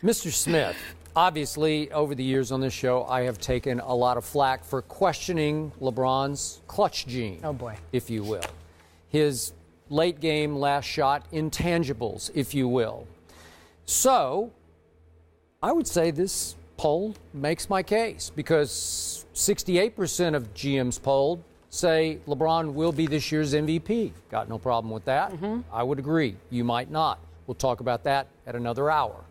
Mr. Smith, obviously, over the years on this show, I have taken a lot of flack for questioning LeBron's clutch gene, oh boy, if you will. His late game, last shot intangibles, if you will. So, I would say this poll makes my case because 68% of GMs polled say LeBron will be this year's MVP. Got no problem with that. I would agree. You might not. We'll talk about that at another hour.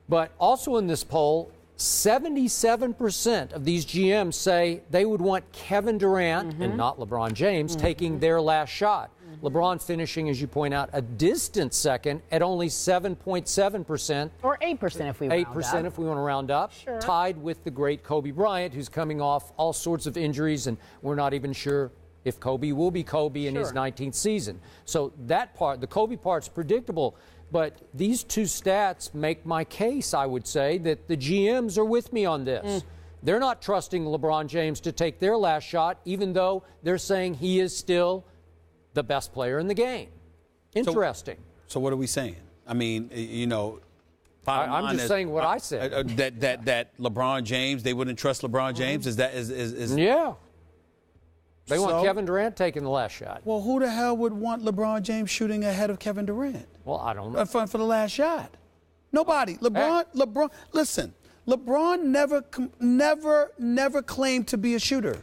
But also in this poll, 77% of these GMs say they would want Kevin Durant and not LeBron James taking their last shot. LeBron finishing, as you point out, a distant second at only 7.7%. Or 8% if we round up. 8% if we want to round up. Sure. Tied with the great Kobe Bryant, who's coming off all sorts of injuries, and we're not even sure if Kobe will be Kobe in his 19th season. So that part, the Kobe part's predictable. But these two stats make my case, I would say, that the GMs are with me on this. They're not trusting LeBron James to take their last shot, even though they're saying he is still the best player in the game. Interesting. So what are we saying? I mean, you know, I'm just saying what I said. That LeBron James, they wouldn't trust LeBron James? Is Yeah. They want Kevin Durant taking the last shot. Well, who the hell would want LeBron James shooting ahead of Kevin Durant? Well, I don't know. For the last shot. Nobody. LeBron, listen, LeBron never claimed to be a shooter.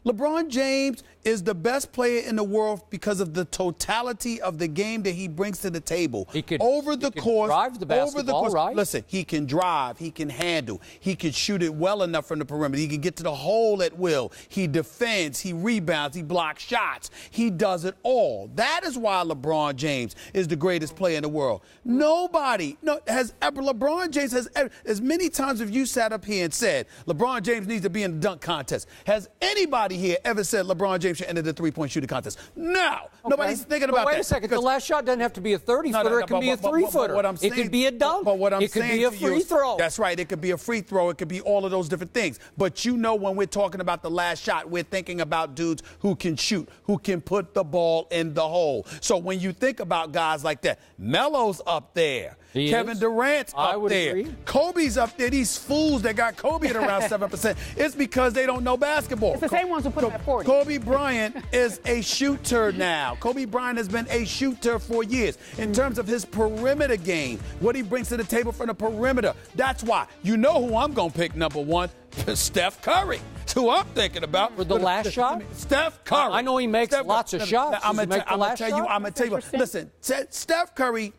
LeBron James is the best player in the world because of the totality of the game that he brings to the table. He could drive the basketball, right? Listen, he can drive, he can handle, he can shoot it well enough from the perimeter. He can get to the hole at will. He defends, he rebounds, he blocks shots. He does it all. That is why LeBron James is the greatest player in the world. Nobody has ever. LeBron James has ever, as many times as you sat up here and said LeBron James needs to be in the dunk contest. Has anybody here ever said LeBron James should enter the three-point shooting contest? No. Okay. Nobody's thinking about that. Wait a second. The last shot doesn't have to be a 30-footer. It can be a 3-footer. It could be a dunk. It could be a free throw. That's right. It could be a free throw. It could be all of those different things. But you know, when we're talking about the last shot, we're thinking about dudes who can shoot, who can put the ball in the hole. So when you think about guys like that, Melo's up there. Kevin Durant's up there. Agree. Kobe's up there. These fools that got Kobe at around 7%, it's because they don't know basketball. It's the same ones who put him at 40. Kobe Bryant is a shooter now. Kobe Bryant has been a shooter for years. In terms of his perimeter game, what he brings to the table from the perimeter, that's why. You know who I'm going to pick number one? Steph Curry. That's who I'm thinking about. For the last shot? Steph Curry. I know he makes lots of shots. I'm going to tell you. Listen, Steph Curry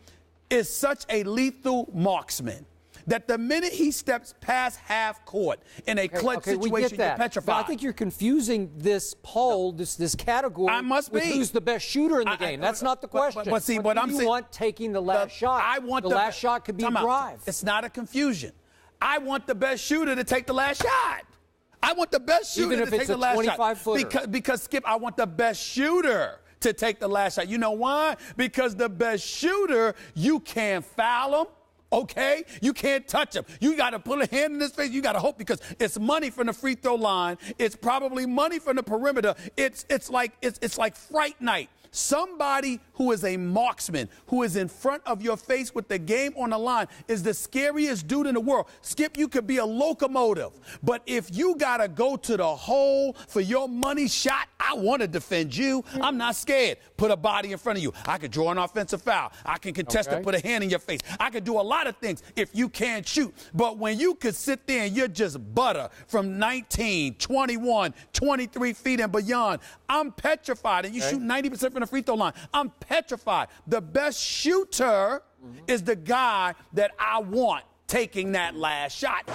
is such a lethal marksman that the minute he steps past half court in a clutch situation, you're petrified. But I think you're confusing this poll, this category, with who's the best shooter in the game. That's not the question. But see, what I'm saying, you want taking the last shot. I want the last shot could be a drive. It's not a confusion. I want the best shooter to take the last shot. I want the best shooter to take the last shot. Even if it's a 25-footer. Because, Skip, I want the best shooter to take the last shot. You know why? Because the best shooter, you can't foul him, okay? You can't touch him. You got to put a hand in his face. You got to hope, because it's money from the free throw line. It's probably money from the perimeter. It's like Fright Night. Somebody who is a marksman, who is in front of your face with the game on the line, is the scariest dude in the world. Skip, you could be a locomotive, but if you got to go to the hole for your money shot, I want to defend you. I'm not scared. Put a body in front of you. I could draw an offensive foul. I can contest it, put a hand in your face. I could do a lot of things if you can't shoot. But when you could sit there and you're just butter from 19, 21, 23 feet and beyond, I'm petrified. And you shoot 90% from the free throw line. I'm petrified. The best shooter is the guy that I want taking that last shot.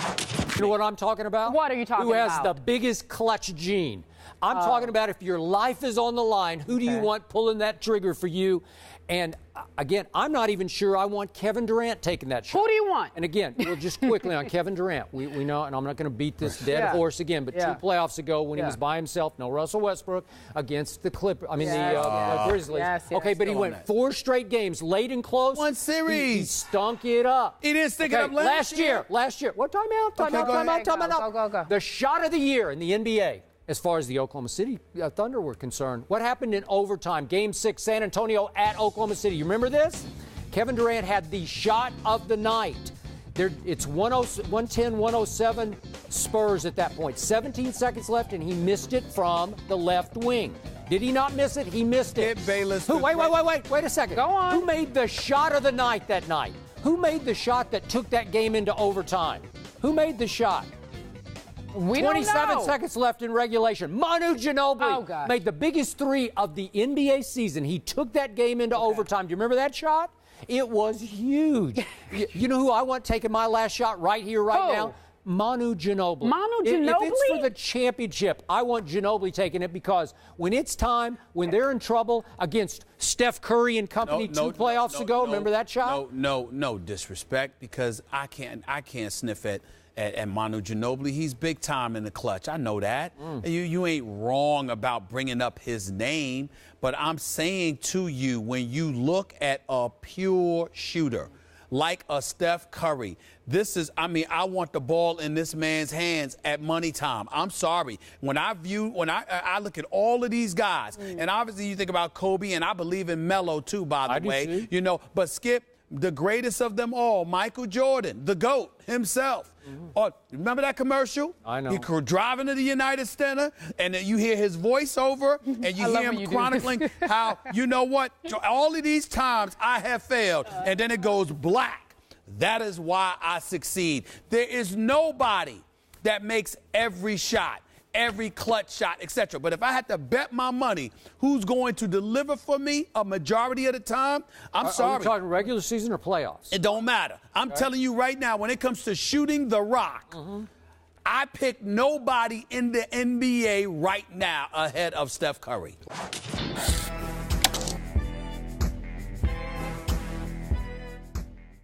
You know what I'm talking about? What are you talking Who about? has the biggest clutch gene? I'm talking about if your life is on the line, who do you want pulling that trigger for you? And again, I'm not even sure I want Kevin Durant taking that shot. Who do you want? And again, well, just quickly on Kevin Durant, we know, and I'm not going to beat this dead horse again, but 2 playoffs ago when he was by himself, no Russell Westbrook, against the the Grizzlies. Okay, but he went 4 straight games, late and close. One series. He stunk it up. He didn't stink it up last year. Last year. What timeout? Timeout. Go. The shot of the year in the NBA. As far as the Oklahoma City Thunder were concerned, what happened in overtime? Game 6, San Antonio at Oklahoma City. You remember this? Kevin Durant had the shot of the night. It's 110-107 Spurs at that point. 17 seconds left, and he missed it from the left wing. Did he not miss it? He missed it. Wait a second. Go on. Who made the shot of the night that night? Who made the shot that took that game into overtime? Who made the shot? We don't know. 27 seconds left in regulation. Manu Ginobili made the biggest three of the NBA season. He took that game into overtime. Do you remember that shot? It was huge. You know who I want taking my last shot right here, right now? Manu Ginobili. Manu Ginobili? If it's for the championship, I want Ginobili taking it, because when it's time, when they're in trouble against Steph Curry and company two playoffs ago, remember that shot? No disrespect, because I can't sniff at Manu Ginobili. He's big time in the clutch. I know that. You ain't wrong about bringing up his name, but I'm saying to you, when you look at a pure shooter like a Steph Curry, I want the ball in this man's hands at money time. I'm sorry. When I look at all of these guys, and obviously you think about Kobe, and I believe in Melo too, by the way. You know, but Skip, the greatest of them all, Michael Jordan, the GOAT himself. Remember that commercial? I know. He driving to the United Center, and then you hear his voiceover, and you hear him chronicling how, you know what, all of these times I have failed, and then it goes black. That is why I succeed. There is nobody that makes every shot, every clutch shot, etc. But if I had to bet my money who's going to deliver for me a majority of the time, I'm sorry. Are we talking regular season or playoffs? It don't matter. I'm telling you right now, when it comes to shooting the rock, I pick nobody in the NBA right now ahead of Steph Curry.